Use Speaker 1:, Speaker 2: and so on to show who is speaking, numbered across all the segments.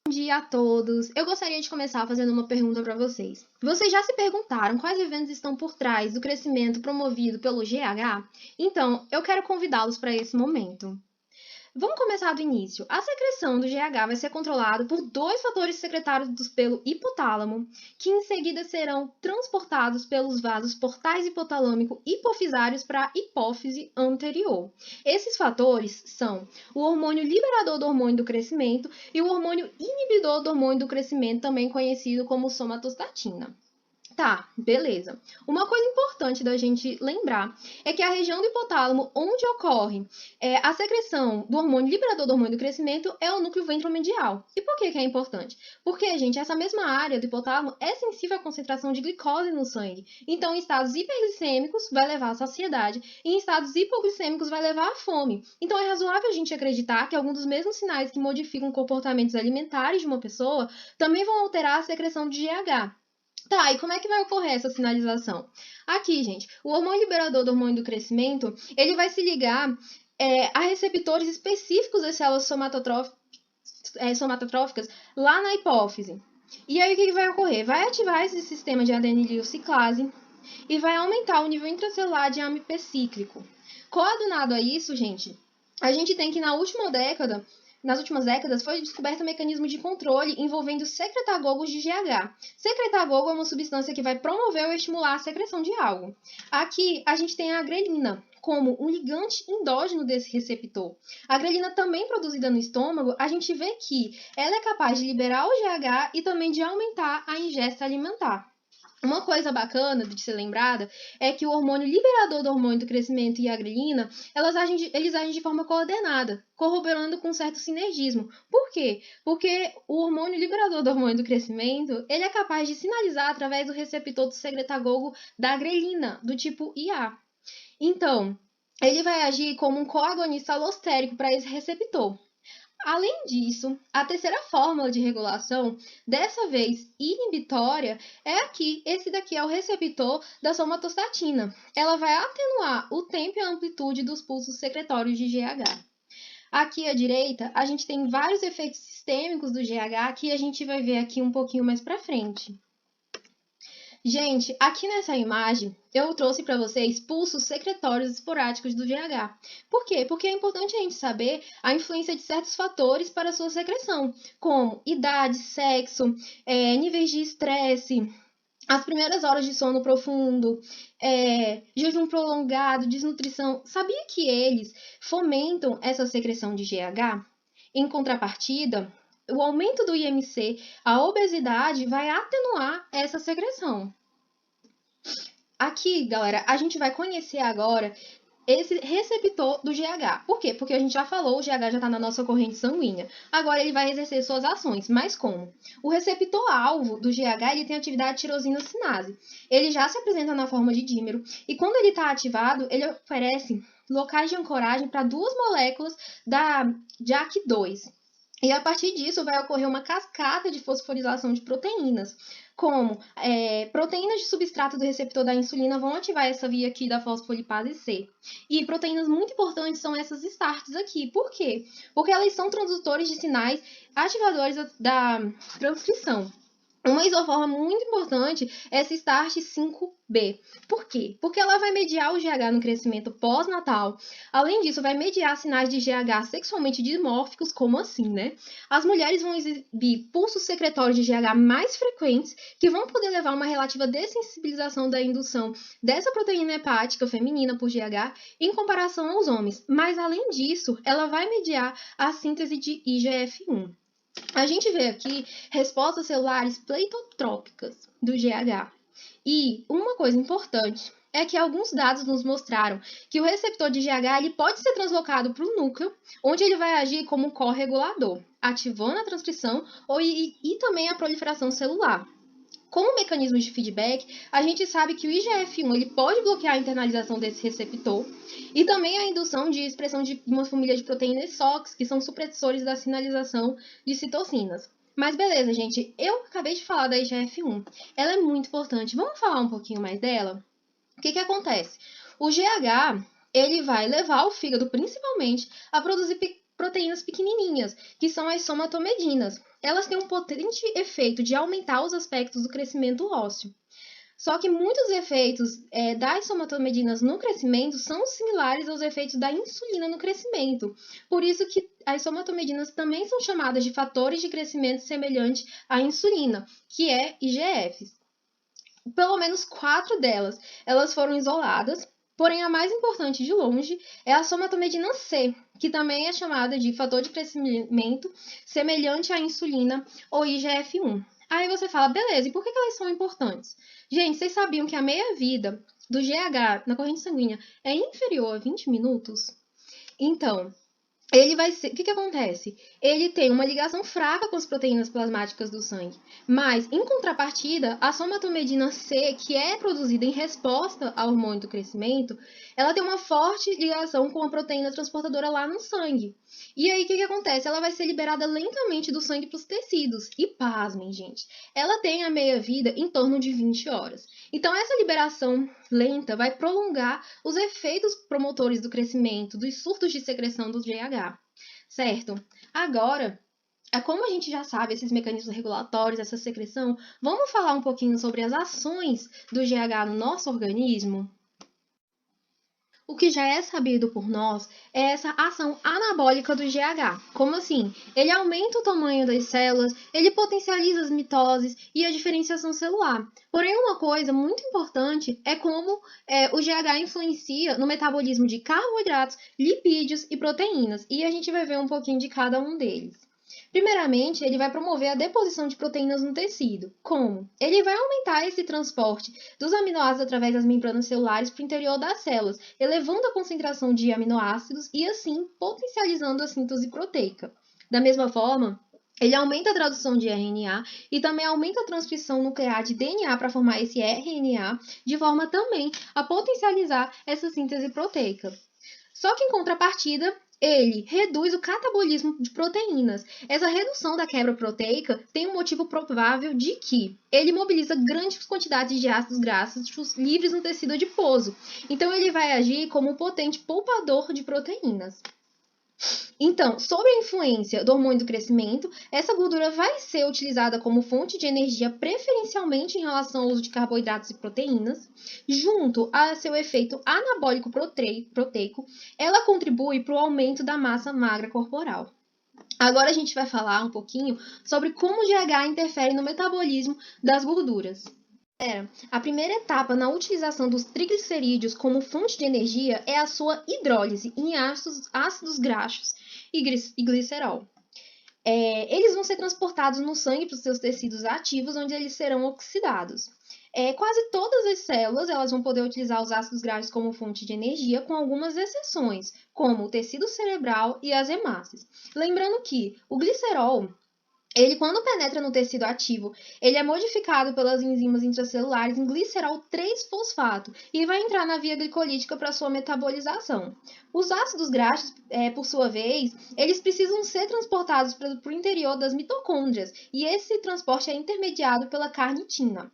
Speaker 1: Bom dia a todos! Eu gostaria de começar fazendo uma pergunta para vocês. Vocês já se perguntaram quais eventos estão por trás do crescimento promovido pelo GH? Então, eu quero convidá-los para esse momento. Vamos começar do início. A secreção do GH vai ser controlada por dois fatores secretados pelo hipotálamo, que em seguida serão transportados pelos vasos portais hipotalâmico hipofisários para a hipófise anterior. Esses fatores são o hormônio liberador do hormônio do crescimento e o hormônio inibidor do hormônio do crescimento, também conhecido como somatostatina. Tá, beleza. Uma coisa importante da gente lembrar é que a região do hipotálamo, onde ocorre a secreção do hormônio liberador do hormônio do crescimento, é o núcleo ventromedial. E por que é importante? Porque, gente, essa mesma área do hipotálamo é sensível à concentração de glicose no sangue. Então, em estados hiperglicêmicos, vai levar à saciedade, e em estados hipoglicêmicos, vai levar à fome. Então, é razoável a gente acreditar que alguns dos mesmos sinais que modificam comportamentos alimentares de uma pessoa também vão alterar a secreção de GH. Tá, e como é que vai ocorrer essa sinalização? Aqui, gente, o hormônio liberador do hormônio do crescimento, ele vai se ligar a receptores específicos das células somatotróficas lá na hipófise. E aí, o que vai ocorrer? Vai ativar esse sistema de adenilil ciclase e vai aumentar o nível intracelular de AMP cíclico. Coadunado a isso, gente, a gente tem que nas últimas décadas, foi descoberto um mecanismo de controle envolvendo secretagogos de GH. Secretagogo é uma substância que vai promover ou estimular a secreção de algo. Aqui, a gente tem a grelina como um ligante endógeno desse receptor. A grelina também produzida no estômago, a gente vê que ela é capaz de liberar o GH e também de aumentar a ingesta alimentar. Uma coisa bacana de ser lembrada é que o hormônio liberador do hormônio do crescimento e a grelina, eles agem de forma coordenada, corroborando com um certo sinergismo. Por quê? Porque o hormônio liberador do hormônio do crescimento, ele é capaz de sinalizar através do receptor do secretagogo da grelina, do tipo IA. Então, ele vai agir como um coagonista alostérico para esse receptor. Além disso, a terceira fórmula de regulação, dessa vez inibitória, é aqui. Esse daqui é o receptor da somatostatina. Ela vai atenuar o tempo e a amplitude dos pulsos secretórios de GH. Aqui à direita, a gente tem vários efeitos sistêmicos do GH que a gente vai ver aqui um pouquinho mais para frente. Gente, aqui nessa imagem, eu trouxe para vocês pulsos secretórios esporádicos do GH. Por quê? Porque é importante a gente saber a influência de certos fatores para a sua secreção, como idade, sexo, níveis de estresse, as primeiras horas de sono profundo, jejum prolongado, desnutrição. Sabia que eles fomentam essa secreção de GH? Em contrapartida, o aumento do IMC, a obesidade, vai atenuar essa secreção. Aqui, galera, a gente vai conhecer agora esse receptor do GH. Por quê? Porque a gente já falou, o GH já está na nossa corrente sanguínea. Agora ele vai exercer suas ações. Mas como? O receptor-alvo do GH ele tem atividade tirosina sinase. Ele já se apresenta na forma de dímero. E quando ele está ativado, ele oferece locais de ancoragem para duas moléculas da JAK2. E a partir disso vai ocorrer uma cascata de fosforilação de proteínas, como proteínas de substrato do receptor da insulina vão ativar essa via aqui da fosfolipase C. E proteínas muito importantes são essas starts aqui. Por quê? Porque elas são transdutores de sinais ativadores da transcrição. Uma isoforma muito importante é essa Start 5B. Por quê? Porque ela vai mediar o GH no crescimento pós-natal. Além disso, vai mediar sinais de GH sexualmente dimórficos, como assim, né? As mulheres vão exibir pulsos secretórios de GH mais frequentes, que vão poder levar a uma relativa dessensibilização da indução dessa proteína hepática feminina por GH em comparação aos homens. Mas, além disso, ela vai mediar a síntese de IGF-1. A gente vê aqui respostas celulares pleitotrópicas do GH. E uma coisa importante é que alguns dados nos mostraram que o receptor de GH ele pode ser translocado para o núcleo, onde ele vai agir como um corregulador, ativando a transcrição e também a proliferação celular. Como mecanismo de feedback, a gente sabe que o IGF-1 ele pode bloquear a internalização desse receptor e também a indução de expressão de uma família de proteínas SOX, que são supressores da sinalização de citocinas. Mas beleza, gente, eu acabei de falar da IGF-1. Ela é muito importante. Vamos falar um pouquinho mais dela? O que acontece? O GH ele vai levar o fígado, principalmente, a produzir proteínas pequenininhas, que são as somatomedinas. Elas têm um potente efeito de aumentar os aspectos do crescimento ósseo. Só que muitos efeitos das somatomedinas no crescimento são similares aos efeitos da insulina no crescimento. Por isso que as somatomedinas também são chamadas de fatores de crescimento semelhante à insulina, que é IGFs. Pelo menos 4 delas, elas foram isoladas, porém a mais importante de longe é a somatomedina C, que também é chamada de fator de crescimento semelhante à insulina ou IGF-1. Aí você fala, beleza, e por que elas são importantes? Gente, vocês sabiam que a meia-vida do GH na corrente sanguínea é inferior a 20 minutos? Então, ele vai ser. O que acontece? Ele tem uma ligação fraca com as proteínas plasmáticas do sangue. Mas, em contrapartida, a somatomedina C, que é produzida em resposta ao hormônio do crescimento, ela tem uma forte ligação com a proteína transportadora lá no sangue. E aí, o que acontece? Ela vai ser liberada lentamente do sangue para os tecidos. E pasmem, gente, ela tem a meia-vida em torno de 20 horas. Então, essa liberação lenta vai prolongar os efeitos promotores do crescimento, dos surtos de secreção do GH, certo? Agora, como a gente já sabe esses mecanismos regulatórios, essa secreção, vamos falar um pouquinho sobre as ações do GH no nosso organismo? O que já é sabido por nós é essa ação anabólica do GH. Como assim? Ele aumenta o tamanho das células, ele potencializa as mitoses e a diferenciação celular. Porém, uma coisa muito importante é como o GH influencia no metabolismo de carboidratos, lipídios e proteínas. E a gente vai ver um pouquinho de cada um deles. Primeiramente, ele vai promover a deposição de proteínas no tecido. Como? Ele vai aumentar esse transporte dos aminoácidos através das membranas celulares para o interior das células, elevando a concentração de aminoácidos e, assim, potencializando a síntese proteica. Da mesma forma, ele aumenta a tradução de RNA e também aumenta a transcrição nuclear de DNA para formar esse RNA, de forma também a potencializar essa síntese proteica. Só que, em contrapartida, ele reduz o catabolismo de proteínas. Essa redução da quebra proteica tem um motivo provável de que ele mobiliza grandes quantidades de ácidos graxos livres no tecido adiposo. Então, ele vai agir como um potente poupador de proteínas. Então, sob a influência do hormônio do crescimento, essa gordura vai ser utilizada como fonte de energia preferencialmente em relação ao uso de carboidratos e proteínas. Junto a seu efeito anabólico proteico, ela contribui para o aumento da massa magra corporal. Agora a gente vai falar um pouquinho sobre como o GH interfere no metabolismo das gorduras. A primeira etapa na utilização dos triglicerídeos como fonte de energia é a sua hidrólise em ácidos graxos e glicerol. Eles vão ser transportados no sangue para os seus tecidos ativos, onde eles serão oxidados. Quase todas as células elas vão poder utilizar os ácidos graxos como fonte de energia, com algumas exceções, como o tecido cerebral e as hemácias. Lembrando que o glicerol, ele, quando penetra no tecido ativo, ele é modificado pelas enzimas intracelulares em glicerol 3-fosfato e vai entrar na via glicolítica para sua metabolização. Os ácidos graxos, por sua vez, eles precisam ser transportados para o interior das mitocôndrias e esse transporte é intermediado pela carnitina.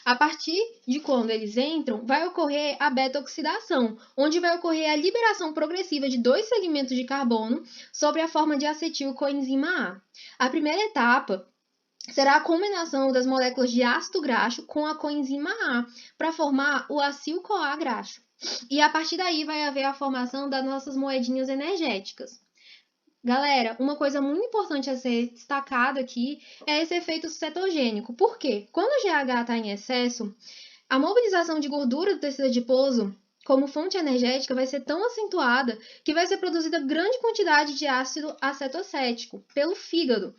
Speaker 1: A partir de quando eles entram, vai ocorrer a beta-oxidação, onde vai ocorrer a liberação progressiva de 2 segmentos de carbono sob a forma de acetil-coenzima A. A primeira etapa será a combinação das moléculas de ácido graxo com a coenzima A para formar o acil-CoA graxo. E a partir daí vai haver a formação das nossas moedinhas energéticas. Galera, uma coisa muito importante a ser destacada aqui é esse efeito cetogênico. Por quê? Quando o GH está em excesso, a mobilização de gordura do tecido adiposo como fonte energética vai ser tão acentuada que vai ser produzida grande quantidade de ácido acetocético pelo fígado.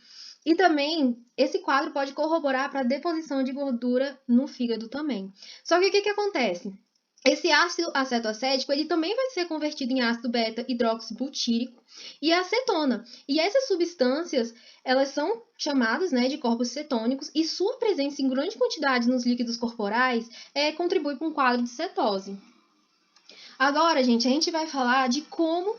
Speaker 1: E também, esse quadro pode corroborar para a deposição de gordura no fígado também. Só que o que acontece? Esse ácido acetocético ele também vai ser convertido em ácido beta-hidroxibutírico e acetona. E essas substâncias, elas são chamadas de corpos cetônicos e sua presença em grande quantidade nos líquidos corporais contribui para um quadro de cetose. Agora, gente, a gente vai falar de como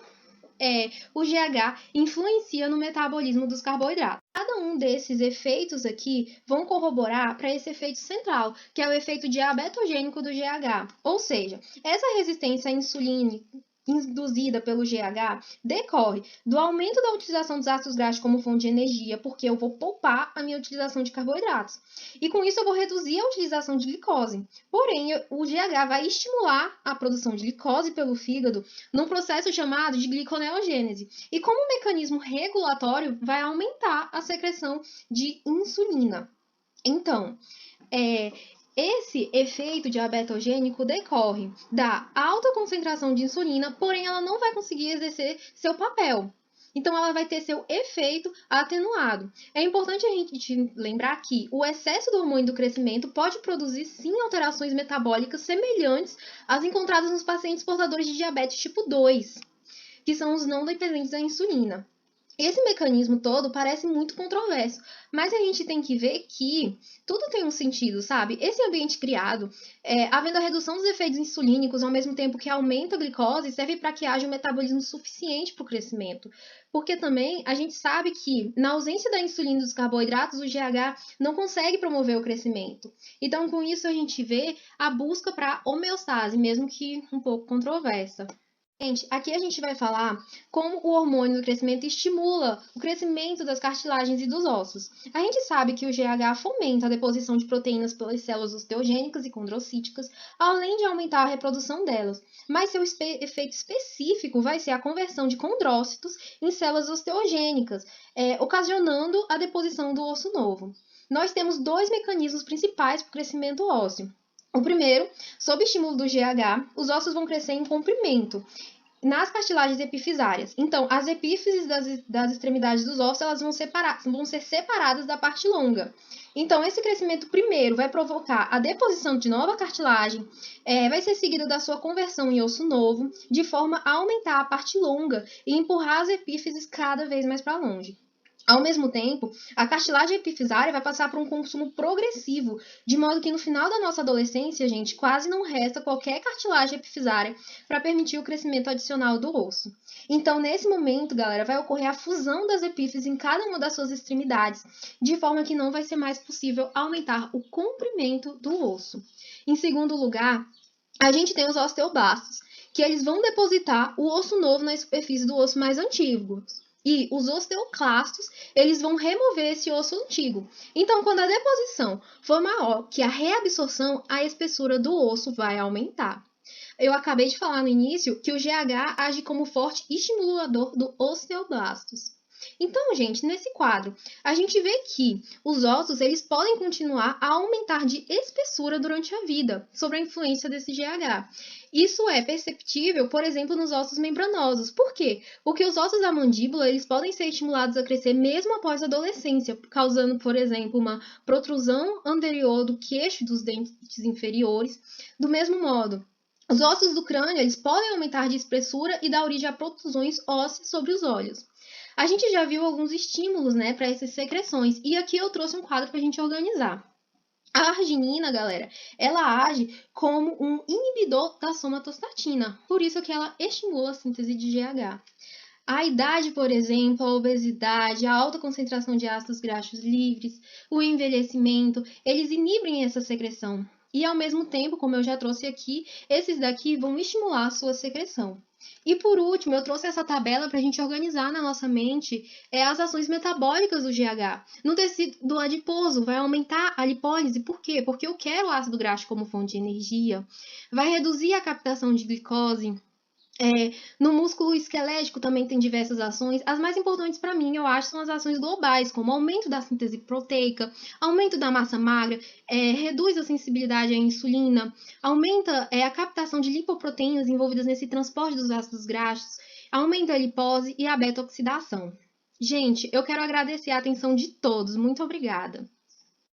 Speaker 1: o GH influencia no metabolismo dos carboidratos. Cada um desses efeitos aqui vão corroborar para esse efeito central, que é o efeito diabetogênico do GH. Ou seja, essa resistência à insulina induzida pelo GH decorre do aumento da utilização dos ácidos graxos como fonte de energia, porque eu vou poupar a minha utilização de carboidratos. E com isso eu vou reduzir a utilização de glicose. Porém, o GH vai estimular a produção de glicose pelo fígado num processo chamado de gliconeogênese. E como mecanismo regulatório, vai aumentar a secreção de insulina. Então, esse efeito diabetogênico decorre da alta concentração de insulina, porém ela não vai conseguir exercer seu papel. Então, ela vai ter seu efeito atenuado. É importante a gente lembrar que o excesso do hormônio do crescimento pode produzir, sim, alterações metabólicas semelhantes às encontradas nos pacientes portadores de diabetes tipo 2, que são os não dependentes da insulina. Esse mecanismo todo parece muito controverso, mas a gente tem que ver que tudo tem um sentido, sabe? Esse ambiente criado, havendo a redução dos efeitos insulínicos, ao mesmo tempo que aumenta a glicose, serve para que haja um metabolismo suficiente para o crescimento. Porque também a gente sabe que, na ausência da insulina e dos carboidratos, o GH não consegue promover o crescimento. Então, com isso, a gente vê a busca para homeostase, mesmo que um pouco controversa. Gente, aqui a gente vai falar como o hormônio do crescimento estimula o crescimento das cartilagens e dos ossos. A gente sabe que o GH fomenta a deposição de proteínas pelas células osteogênicas e condrocíticas, além de aumentar a reprodução delas. Mas seu efeito específico vai ser a conversão de condrócitos em células osteogênicas, ocasionando a deposição do osso novo. Nós temos dois mecanismos principais para o crescimento ósseo. O primeiro, sob estímulo do GH, os ossos vão crescer em comprimento nas cartilagens epifisárias. Então, as epífises das extremidades dos ossos elas vão ser separadas da parte longa. Então, esse crescimento primeiro vai provocar a deposição de nova cartilagem, vai ser seguido da sua conversão em osso novo, de forma a aumentar a parte longa e empurrar as epífises cada vez mais para longe. Ao mesmo tempo, a cartilagem epifisária vai passar por um consumo progressivo, de modo que no final da nossa adolescência, gente, quase não resta qualquer cartilagem epifisária para permitir o crescimento adicional do osso. Então, nesse momento, galera, vai ocorrer a fusão das epífises em cada uma das suas extremidades, de forma que não vai ser mais possível aumentar o comprimento do osso. Em segundo lugar, a gente tem os osteoblastos, que eles vão depositar o osso novo na superfície do osso mais antigo. E os osteoclastos, eles vão remover esse osso antigo. Então, quando a deposição for maior que a reabsorção, a espessura do osso vai aumentar. Eu acabei de falar no início que o GH age como forte estimulador do osteoblastos. Então, gente, nesse quadro, a gente vê que os ossos eles podem continuar a aumentar de espessura durante a vida, sob a influência desse GH. Isso é perceptível, por exemplo, nos ossos membranosos. Por quê? Porque os ossos da mandíbula eles podem ser estimulados a crescer mesmo após a adolescência, causando, por exemplo, uma protrusão anterior do queixo dos dentes inferiores. Do mesmo modo, os ossos do crânio eles podem aumentar de espessura e dar origem a protrusões ósseas sobre os olhos. A gente já viu alguns estímulos, né, para essas secreções, e aqui eu trouxe um quadro para a gente organizar. A arginina, galera, ela age como um inibidor da somatostatina, por isso que ela estimula a síntese de GH. A idade, por exemplo, a obesidade, a alta concentração de ácidos graxos livres, o envelhecimento, eles inibem essa secreção. E, ao mesmo tempo, como eu já trouxe aqui, esses daqui vão estimular a sua secreção. E, por último, eu trouxe essa tabela para a gente organizar na nossa mente as ações metabólicas do GH. No tecido adiposo, vai aumentar a lipólise. Por quê? Porque eu quero o ácido graxo como fonte de energia. Vai reduzir a captação de glicose. No músculo esquelético também tem diversas ações. As mais importantes para mim, eu acho, são as ações globais, como aumento da síntese proteica, aumento da massa magra, reduz a sensibilidade à insulina, aumenta a captação de lipoproteínas envolvidas nesse transporte dos ácidos graxos, aumenta a lipose e a beta-oxidação. Gente, eu quero agradecer a atenção de todos. Muito obrigada.